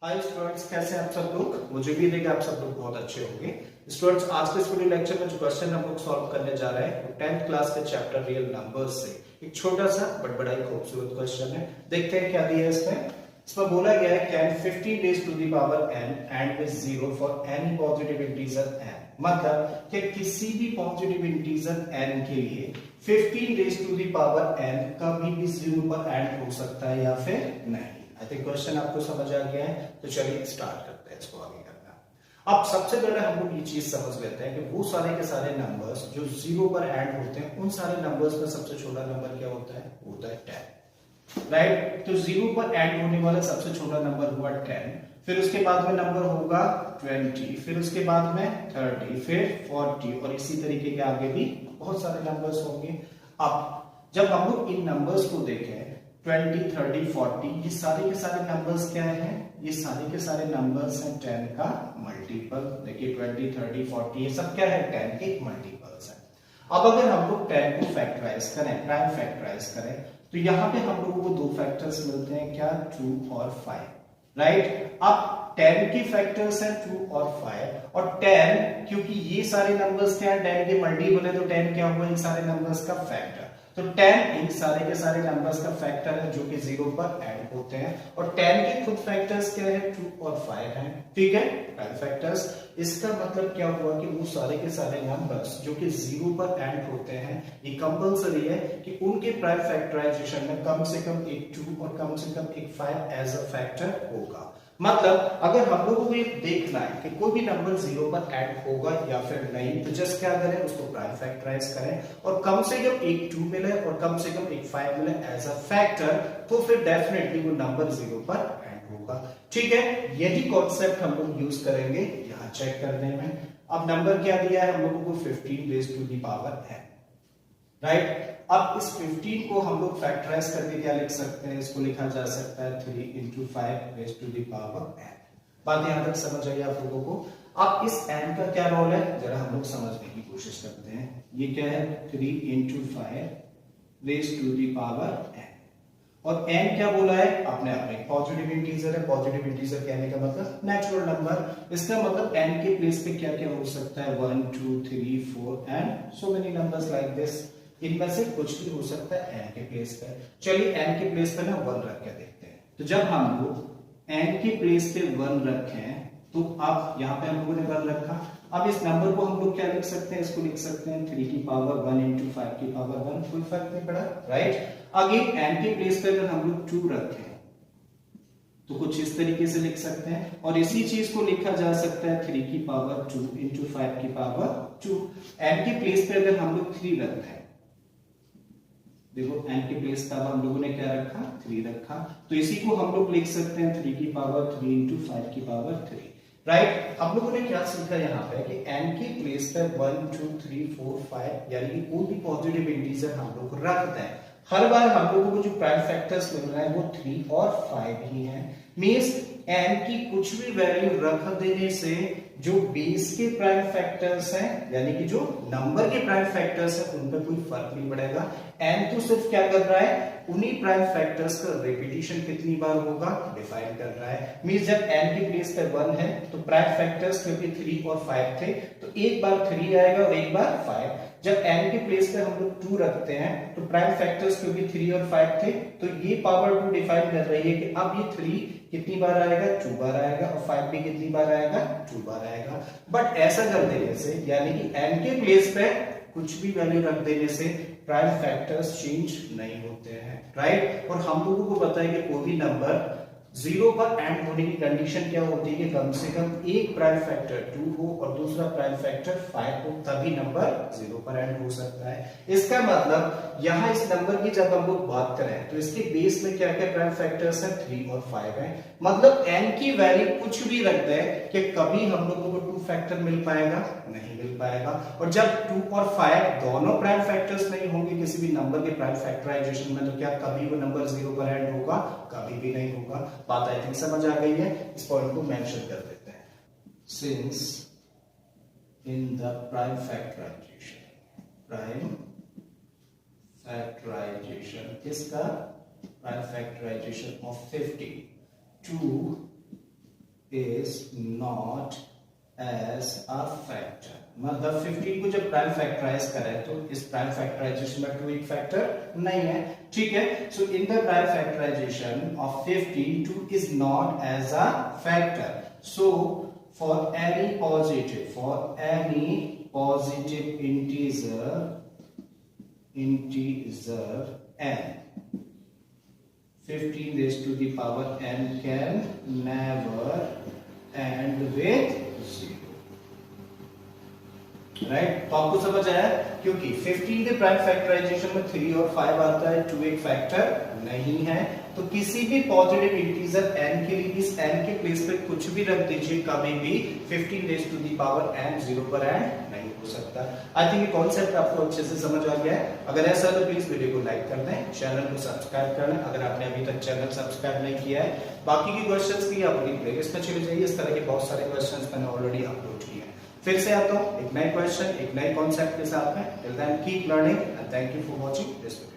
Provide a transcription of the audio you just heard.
Hi students, कैसे हैं आप सब लोग। मुझे भी देखिए आप सब लोग बहुत अच्छे होंगे। स्टूडेंट्स, आज के इस वीडियो लेक्चर में जो क्वेश्चन हम लोग सॉल्व करने जा रहे हैं वो 10th क्लास के चैप्टर रियल नंबर्स से एक छोटा सा बट बड़ा ही खूबसूरत क्वेश्चन है। देखते हैं क्या दिया है इसमें बोला गया है can 15 raise to the power n and with 0 for any positive integer n। मतलब कि किसी भी पॉजिटिव इंटीजर n के लिए 15 raise to the power n कभी भी 0 पर एंड हो सकता है या फिर नहीं। आई थिंक क्वेश्चन आपको समझ आ गया है, तो चलिए स्टार्ट करते हैं इसको आगे करना। अब सबसे पहले हम लोग ये चीज समझ लेते हैं कि वो सारे के सारे नंबर्स जो 0 पर एंड होते हैं उन सारे नंबर्स में सबसे छोटा नंबर क्या होता है, वो होता है 10, राइट। तो 0 पर एंड होने वाला सबसे छोटा नंबर हुआ 10, फिर उसके बाद में नंबर होगा 20, फिर उसके बाद में 30, फिर 40 और इसी तरीके के आगे भी बहुत सारे नंबर्स होंगे। अब जब हम लोग इन नंबर्स को देखें 20, 30, 40, ये सारे के सारे नंबर्स क्या हैं, ये सारे के सारे नंबर्स हैं 10 का मल्टीपल। देखिए 20, 30, 40 ये सब क्या है, 10 के मल्टीपल्स हैं। अब अगर हम लोग 10 को फैक्टराइज करें, प्राइम फैक्टराइज करें, तो यहाँ पे हम लोगों को दो फैक्टर्स मिलते हैं, क्या, 2 और 5, राइट। अब 10 के फैक्टर्स हैं 2 और 5, और 10 क्योंकि ये सारे नंबर्स क्या है, 10 के मल्टीपल है, तो 10 क्या हुआ, इन सारे नंबर्स का फैक्टर। तो 10 इन सारे के सारे नंबर्स का फैक्टर है जो कि 0 पर ऐड होते हैं, और 10 के खुद फैक्टर्स क्या है, 2 और 5 हैं, ठीक है, प्राइम फैक्टर्स। इसका मतलब क्या हुआ कि वो सारे के सारे नंबर्स जो कि 0 पर ऐड होते हैं, ये कंपलसरी है कि उनके प्राइम फैक्टराइजेशन में कम से कम एक 2 और कम से कम एक 5 एज अ फैक्टर होगा। मतलब अगर हम लोगों को ये देखना है कि कोई भी नंबर 0 पर ऐड होगा या फिर नहीं, तो जस्ट क्या करें, उसको प्राइम फैक्टराइज करें और कम से कम एक 2 मिले और कम से कम एक 5 मिले एज अ फैक्टर, तो फिर डेफिनेटली वो नंबर 0 पर ऐड होगा, ठीक है। यही कॉन्सेप्ट हम लोग यूज करेंगे यहाँ चेक करने में। अब नंबर क्या दिया है हम लोगों को, 15 raise to the power n, right. अब इस 15 को हम लोग फैक्टराइज करके क्या लिख सकते हैं, इसको लिखा जा सकता है 3 into 5 raised to the power n। बात यहां तक समझ आई आप लोगों को। अब इस n का क्या रोल है, जरा हम लोग समझने की कोशिश करते हैं। ये क्या है, 3 into 5 raised to the power n, और n क्या बोला है आपने, अपने पॉजिटिव इंटीजर है। पॉजिटिव इंटीजर कहने का मतलब नेचुरल नंबर। इसका मतलब n के प्लेस पे क्या क्या हो सकता है, 1, 2, 3, 4 and so many numbers like this. इनमें से कुछ भी हो सकता है n के प्लेस पे। चलिए n के प्लेस पे ना 1 रख के देखते हैं। तो जब हम लोग n के प्लेस पे 1 रखें, तो अब यहाँ पे हम लोगों ने 1 रखा। अब इस नंबर को हम लोग क्या लिख सकते हैं, इसको लिख सकते हैं 3 की पावर 1 into 5 की पावर 1, कोई फर्क नहीं पड़ा, राइट। अगेन n के प्लेस पे अगर हम लोग 2 रखें तो कुछ इस तरीके से लिख सकते हैं, और इसी चीज को लिखा जा सकता है 3 की पावर 2 into 5 की पावर 2। n के प्लेस पे अगर हम लोग 3 रखते हैं, देखो n के प्लेस पे हम लोगों ने क्या रखा, 3 रखा, तो इसी को हम लोग लिख सकते हैं 3 की पावर 3 into 5 की पावर 3, राइट। हम लोगों ने क्या सीखा यहाँ पे कि n के प्लेस पे 1, 2, 3, 4, 5 यानी कि कोई भी पॉजिटिव इंटीजर हम लोग रखते हैं, हर बार हम लोगों को जो प्राइम फैक्टर्स मिल रहा है वो 3 और 5 ही हैं। मींस n की कुछ भी वैल्यू रख देने से जो बेस के प्राइम फैक्टर्स हैं, यानी कि जो नंबर के प्राइम फैक्टर्स हैं, उन पर कोई फर्क नहीं पड़ेगा। n तो सिर्फ क्या कर रहा है, उन्हीं प्राइम फैक्टर्स का रिपीटिशन कितनी बार होगा डिफाइन कर रहा है। मींस जब n के प्लेस पे 1 है तो प्राइम फैक्टर्स क्योंकि 3 और 5 थे, तो एक बार 3 आएगा और एक बार 5। जब n के प्लेस पे हम लोग 2 रखते हैं तो प्राइम फैक्टर्स क्योंकि 3 और 5 थे, तो ये पावर 2 डिफाइन कर रही है कि अब ये 3 कितनी बार आएगा, 2 बार आएगा, और 5 भी कितनी बार आएगा, 2 बार आएगा। बट ऐसा कर देने से, यानी कि n के प्लेस पे कुछ भी वैल्यू रख देने से प्राइम फैक्टर्स चेंज नहीं होते हैं, राइट। और हम लोगों को पता है कि कोई भी नंबर 0 पर एंड होने की कंडीशन क्या होती है कि कम से कम एक प्राइम फैक्टर 2 हो और दूसरा प्राइम फैक्टर 5 हो, तभी नंबर 0 पर एंड हो सकता है। इसका मतलब यहाँ इस नंबर की जब हम लोग बात करें तो इसके बेस में क्या क्या प्राइम फैक्टर्स हैं, 3 और 5 हैं। मतलब n की वैल्यू कुछ भी रख दें कि कभी हम लोगों को 2 फैक्टर मिल पाएगा, नहीं मिल पाएगा। और जब 2 और 5 दोनों प्राइम फैक्टर्स नहीं होंगे किसी भी नंबर के प्राइम फैक्टराइजेशन में, तो क्या कभी वो नंबर 0 पर एंड होगा, कभी भी नहीं होगा। बात आई थिंक समझ आ गई है, इस पॉइंट को मेंशन कर देते हैं। Since in the prime factorization किसका, prime factorization of 50 2 is not as a factor। मतलब 15 को जब प्राइम फैक्टराइज करें तो इस प्राइम फैक्टराइजेशन में 2 एक फैक्टर नहीं है, ठीक है। So in the prime factorization of 15 2 is not as a factor। So for any positive integer n, 15 raised to the power n can never end with 0, right. तो आपको समझ आया, क्योंकि 15 के प्राइम फैक्टराइजेशन में 3 और 5 आता है, 2 एक फैक्टर नहीं है, तो किसी भी पॉजिटिव इंटीजर n के लिए इस n के प्लेस पे कुछ भी रख दीजिए, कभी भी 15 raise to the power n 0 पर एंड नहीं हो सकता। आई थिंक ये कॉन्सेप्ट आपको अच्छे से समझ आ गया है। अगर ऐसा तो प्लीज वीडियो को लाइक कर दें, चैनल को सब्सक्राइब कर लें अगर आपने अभी तक चैनल सब्सक्राइब नहीं किया है। बाकी की क्वेश्चंस की आप अपनी प्लेलिस्ट में चले जाइए, इस तरह के बहुत सारे क्वेश्चंस मैंने ऑलरेडी अपलोड किए हैं। फिर से आता हूं एक नए क्वेश्चन, एक नए कॉन्सेप्ट के साथ में। Till then keep learning and thank you for watching this video.